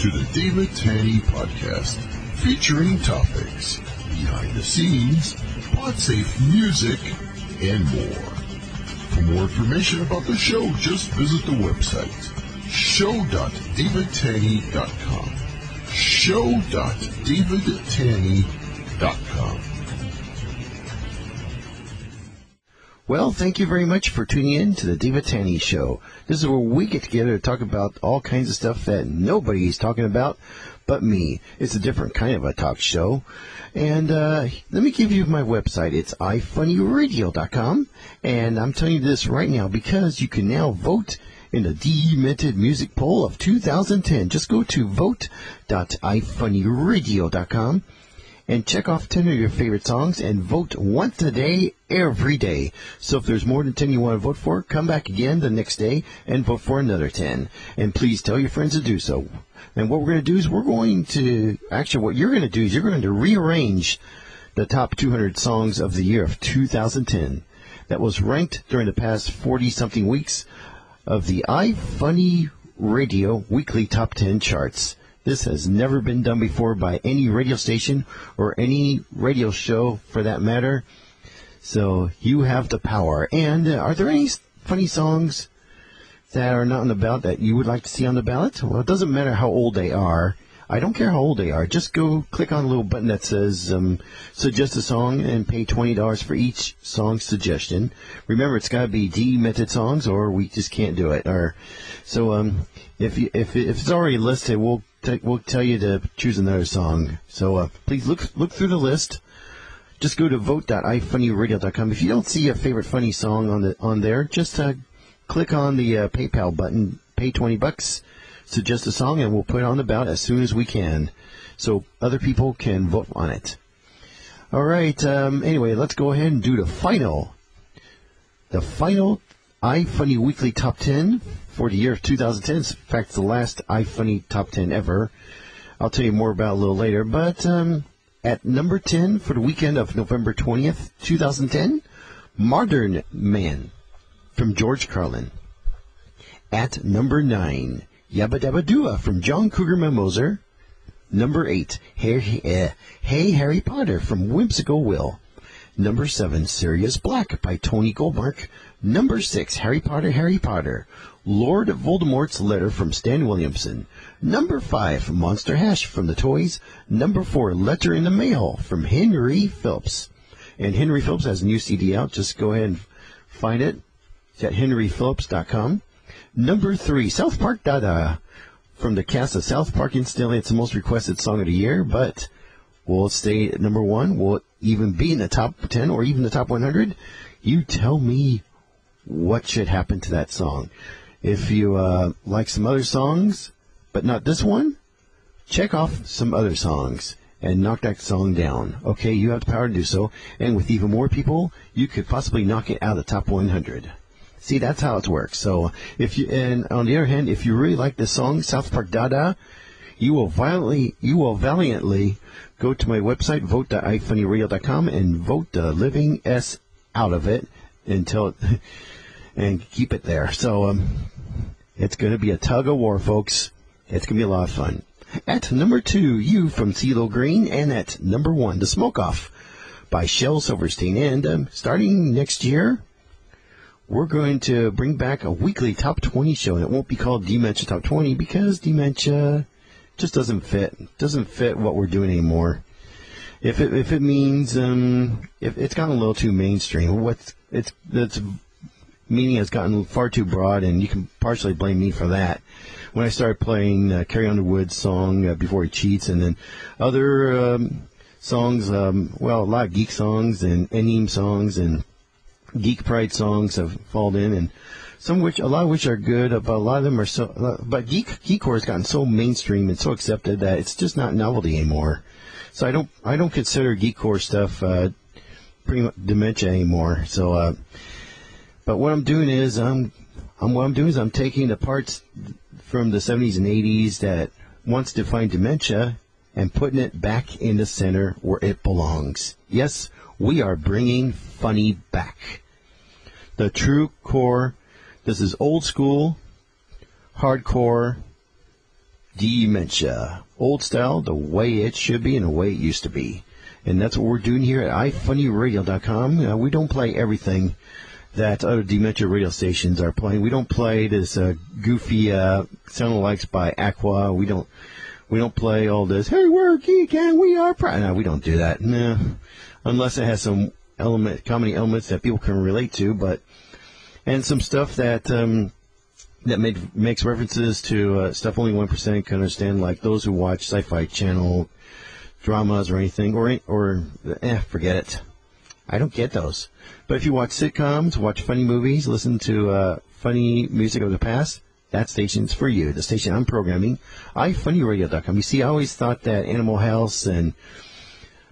to the David Tanney Podcast, featuring topics behind the scenes, pod-safe music, and more. For more information about the show, just visit the website, show.davidtanney.com. show.davidtanney.com. Well, thank you very much for tuning in to the David Tanney Show. This is where we get together to talk about all kinds of stuff that nobody's talking about but me. It's a different kind of a talk show. And let me give you my website. It's ifunnyradio.com. And I'm telling you this right now because you can now vote in the Demented Music Poll of 2010. Just go to vote.ifunnyradio.com. and check off 10 of your favorite songs and vote once a day, every day. So if there's more than 10 you want to vote for, come back again the next day and vote for another 10. And please tell your friends to do so. And what we're going to do is what you're going to do is you're going to rearrange the top 200 songs of the year of 2010 that was ranked during the past 40-something weeks of the iFunny Radio Weekly Top 10 charts. This has never been done before by any radio station or any radio show for that matter. So you have the power. And are there any funny songs that are not on the ballot that you would like to see on the ballot? Well, it doesn't matter how old they are. I don't care how old they are. Just go click on the little button that says suggest a song and pay $20 for each song suggestion. Remember, it's got to be demented songs or we just can't do it. If it's already listed, we'll tell you to choose another song. So please look through the list. Just go to vote.ifunnyradio.com. If you don't see a favorite funny song on there, just click on the PayPal button, pay $20, suggest a song, and we'll put it on the ballot as soon as we can, so other people can vote on it. All right. Anyway, let's go ahead and do the final iFunny Weekly Top 10 for the year of 2010. In fact, it's the last iFunny Top 10 ever. I'll tell you more about it a little later. But at number 10 for the weekend of November 20th, 2010, Modern Man from George Carlin. At number 9, Yabba Dabba Doo from John Cougar Mimoser. Number 8, Hey Harry Potter from Whimsical Will. Number 7, Sirius Black by Tony Goldmark. Number 6, Harry Potter, Lord Voldemort's Letter from Stan Williamson. Number 5, Monster Hash from The Toys. Number 4, Letter in the Mail from Henry Phillips. And Henry Phillips has a new CD out. Just go ahead and find it. It's at henryphillips.com. Number 3, South Park Dada from the cast of South Park. Incidentally, it's the most requested song of the year, but will it stay at number 1? Will it even be in the top 10 or even the top 100? You tell me what should happen to that song. If you like some other songs, but not this one, check off some other songs and knock that song down. Okay, you have the power to do so. And with even more people, you could possibly knock it out of the top 100. See, that's how it works. So, and on the other hand, if you really like this song, South Park Dada, you will valiantly go to my website, vote.ifunnyradio.com, and vote the living S out of it and keep it there. So, it's going to be a tug of war, folks. It's going to be a lot of fun. At number 2, You from CeeLo Green, and at number 1, The Smoke Off by Shel Silverstein. And starting next year, we're going to bring back a weekly top 20 show, and it won't be called Dementia Top 20 because dementia just doesn't fit what we're doing anymore. If it means if it's gotten a little too mainstream, its meaning has gotten far too broad, and you can partially blame me for that. When I started playing Carrie Underwood's song Before He Cheats, and then other songs, a lot of geek songs and NEM songs and Geek Pride songs have fallen in, and a lot of which are good, but a lot of them are so. But geekcore has gotten so mainstream and so accepted that it's just not novelty anymore. So I don't consider geekcore stuff pretty much dementia anymore. So, but what I'm doing is I'm taking the parts from the 70s and 80s that once defined dementia and putting it back in the center where it belongs. Yes, we are bringing funny back. The true core. This is old school, hardcore, Dementia. Old style, the way it should be and the way it used to be. And that's what we're doing here at ifunnyradio.com. We don't play everything that other dementia radio stations are playing. We don't play this goofy sound-alikes by Aqua. We don't play all this, hey, we're geek and we are proud. No, we don't do that. No. Unless it has some comedy elements that people can relate to, and some stuff that makes references to stuff only 1% can understand, like those who watch Sci-Fi Channel dramas or anything, forget it. I don't get those. But if you watch sitcoms, watch funny movies, listen to funny music of the past, that station's for you. The station I'm programming, ifunnyradio.com. You see, I always thought that Animal House and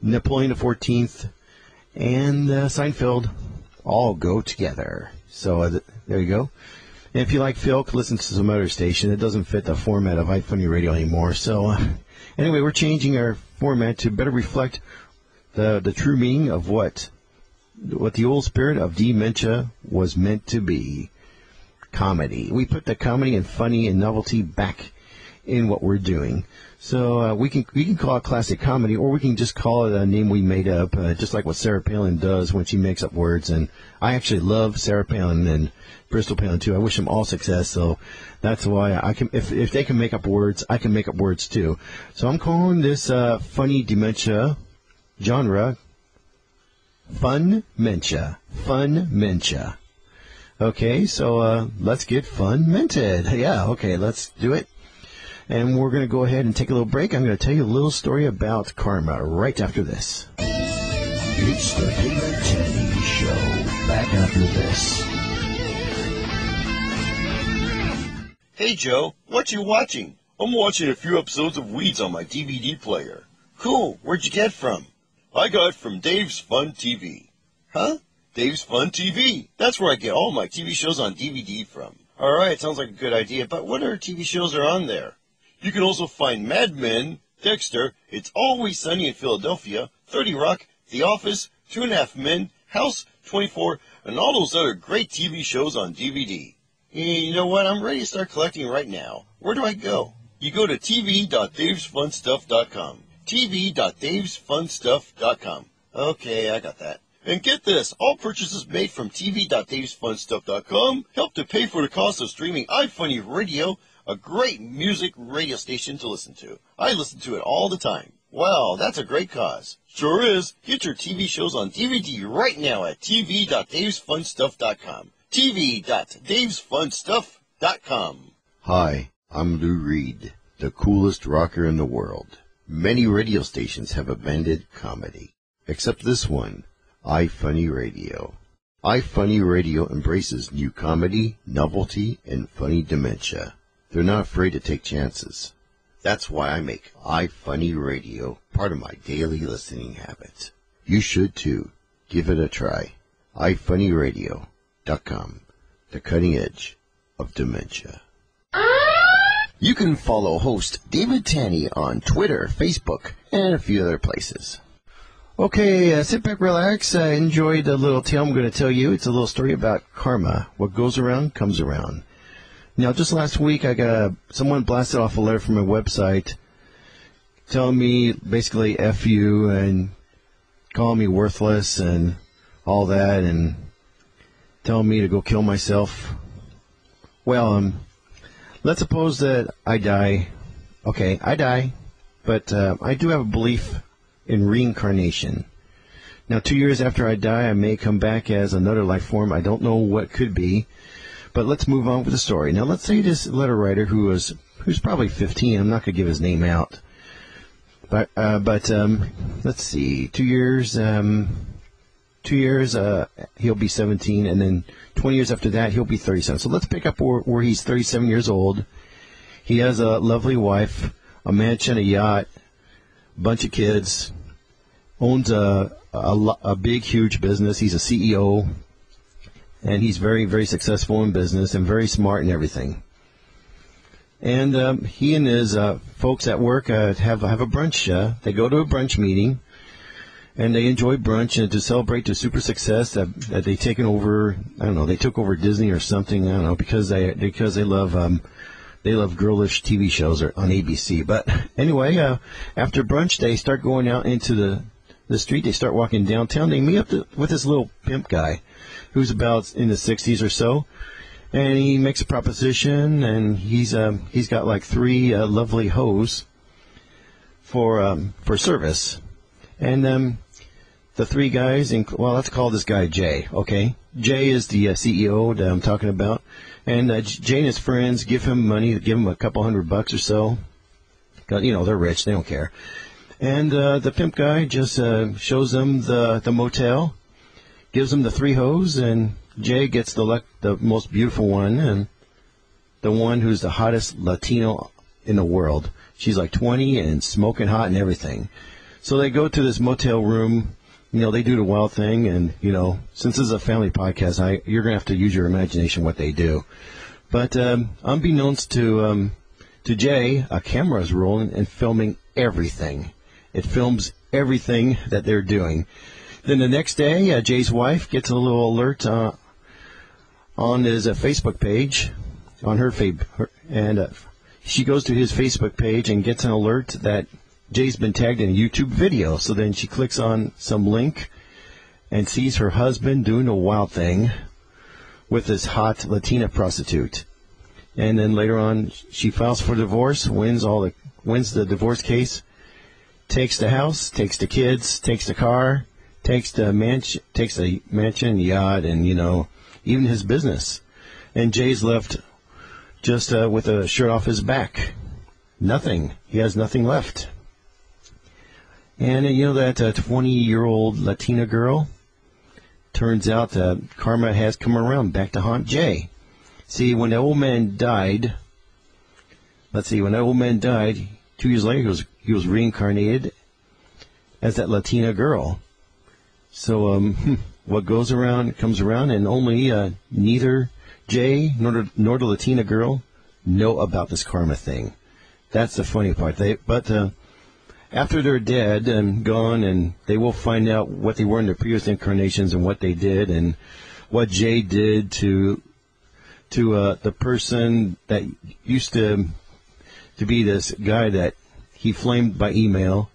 Napoleon XIV and Seinfeld all go together. So there you go. And if you like Filk, listen to some other station. It doesn't fit the format of iFunny Radio anymore. So anyway, we're changing our format to better reflect the true meaning of what the old spirit of dementia was meant to be. Comedy. We put the comedy and funny and novelty back in what we're doing. So we can call it classic comedy, or we can just call it a name we made up, just like what Sarah Palin does when she makes up words. And I actually love Sarah Palin and Bristol Palin too. I wish them all success. So that's why I can, if they can make up words, I can make up words too. So I'm calling this funny dementia genre Fun-mentia. Fun-mentia. Okay, so let's get fun-mented. Yeah, okay, let's do it. And we're going to go ahead and take a little break. I'm going to tell you a little story about karma right after this. It's the David Tenney Show. Back after this. Hey, Joe, what you watching? I'm watching a few episodes of Weeds on my DVD player. Cool, where'd you get from? I got it from Dave's Fun TV. Huh? Dave's Fun TV. That's where I get all my TV shows on DVD from. Alright, sounds like a good idea, but what other TV shows are on there? You can also find Mad Men, Dexter, It's Always Sunny in Philadelphia, 30 Rock, The Office, 2.5 Men, House, 24, and all those other great TV shows on DVD. You know what? I'm ready to start collecting right now. Where do I go? You go to tv.davesfunstuff.com. tv.davesfunstuff.com. Okay, I got that. And get this, all purchases made from tv.davesfunstuff.com help to pay for the cost of streaming iFunny Radio, a great music radio station to listen to. I listen to it all the time. Wow, that's a great cause. Sure is. Get your TV shows on DVD right now at tv.davesfunstuff.com. tv.davesfunstuff.com. Hi, I'm Lou Reed, the coolest rocker in the world. Many radio stations have abandoned comedy, except this one, iFunny Radio. iFunny Radio embraces new comedy, novelty, and funny dementia. They're not afraid to take chances. That's why I make iFunny Radio part of my daily listening habit. You should too. Give it a try. iFunnyRadio.com, the cutting edge of dementia. You can follow host David Tanney on Twitter, Facebook, and a few other places. Okay, sit back, relax, enjoy the little tale I'm going to tell you. It's a little story about karma. What goes around comes around. Now, just last week, I got someone blasted off a letter from my website telling me basically F you and calling me worthless and all that and telling me to go kill myself. Well, let's suppose that I die. Okay, I die, but I do have a belief in reincarnation. Now, 2 years after I die, I may come back as another life form. I don't know what could be, but let's move on with the story. Now, let's say this letter writer who's probably 15. I'm not going to give his name out, but let's see. 2 years. 2 years. He'll be 17, and then 20 years after that, he'll be 37. So let's pick up where he's 37 years old. He has a lovely wife, a mansion, a yacht, a bunch of kids, owns a big, huge business. He's a CEO, and he's very, very successful in business and very smart and everything. And he and his folks at work have a brunch. They go to a brunch meeting, and they enjoy brunch and to celebrate the super success that they taken over. I don't know. They took over Disney or something. I don't know, because they love They love girlish TV shows on ABC. But anyway, after brunch, they start going out into the street. They start walking downtown. They meet up with this little pimp guy who's about in the 60s or so. And he makes a proposition, and he's got like 3 lovely hoes for service. And the 3 guys, well, let's call this guy Jay, okay? Jay is the CEO that I'm talking about. And Jay and his friends give him money, give him a couple $100 or so. You know, they're rich, they don't care. And the pimp guy just shows them the motel, gives them the 3 hoes, and Jay gets the most beautiful one, and the one who's the hottest Latino in the world. She's like 20 and smoking hot and everything. So they go to this motel room. You know, they do the wild thing, and, you know, since this is a family podcast, you're going to have to use your imagination what they do. But unbeknownst to Jay, a camera is rolling and filming everything. It films everything that they're doing. Then the next day, Jay's wife gets a little alert on his Facebook page, on her and she goes to his Facebook page and gets an alert that Jay's been tagged in a YouTube video. So then she clicks on some link and sees her husband doing a wild thing with this hot Latina prostitute. And then later on, she files for divorce, wins the divorce case, takes the house, takes the kids, takes the car, takes the mansion, yacht, and, you know, even his business. And Jay's left just with a shirt off his back. Nothing. He has nothing left. And you know that 20-year-old Latina girl? Turns out karma has come around back to haunt Jay. See, when the old man died, 2 years later he was reincarnated as that Latina girl. So what goes around comes around, and only neither Jay nor the Latina girl know about this karma thing. That's the funny part. But after they're dead and gone, and they will find out what they were in their previous incarnations and what they did, and what Jay did to the person that used to be this guy that he flamed by email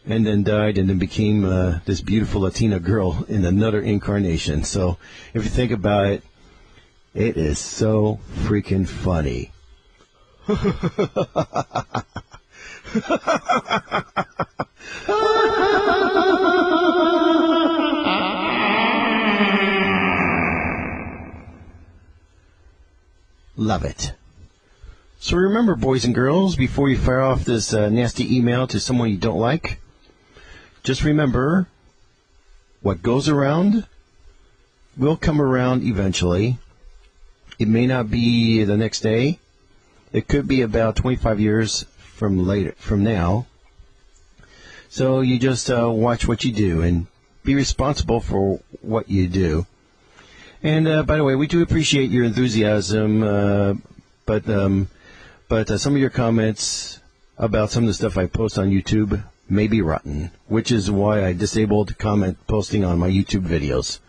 and then died and then became this beautiful Latina girl in another incarnation. So if you think about it, it is so freaking funny. Love it. So remember, boys and girls, before you fire off this nasty email to someone you don't like, just remember, what goes around will come around eventually. It may not be the next day. It could be about 25 years from now. So you just watch what you do and be responsible for what you do. And by the way, we do appreciate your enthusiasm, but some of your comments about some of the stuff I post on YouTube may be rotten, which is why I disabled comment posting on my YouTube videos.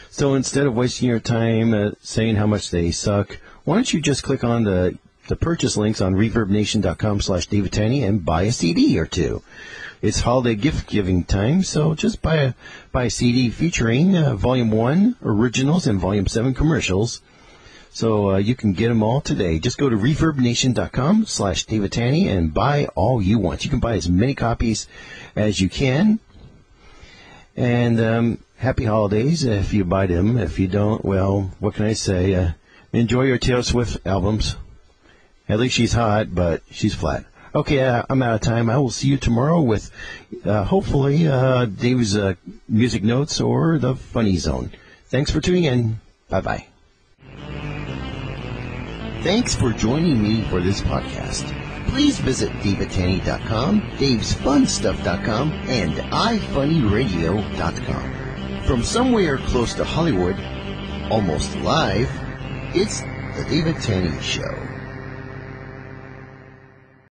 So instead of wasting your time saying how much they suck, why don't you just click on the purchase links on ReverbNation.com/David Tenney and buy a CD or 2. It's holiday gift giving time, so just buy a CD featuring Volume 1 originals and Volume 7 commercials. So you can get them all today. Just go to ReverbNation.com/David Tenney and buy all you want. You can buy as many copies as you can. And happy holidays if you buy them. If you don't, well, what can I say? Enjoy your Taylor Swift albums. At least she's hot, but she's flat. Okay, I'm out of time. I will see you tomorrow with hopefully Dave's music notes or the Funny Zone. Thanks for tuning in. Bye-bye. Thanks for joining me for this podcast. Please visit DavidTenney.com, DavesFunStuff.com, and iFunnyRadio.com. From somewhere close to Hollywood, almost live, it's The David Tenney Show.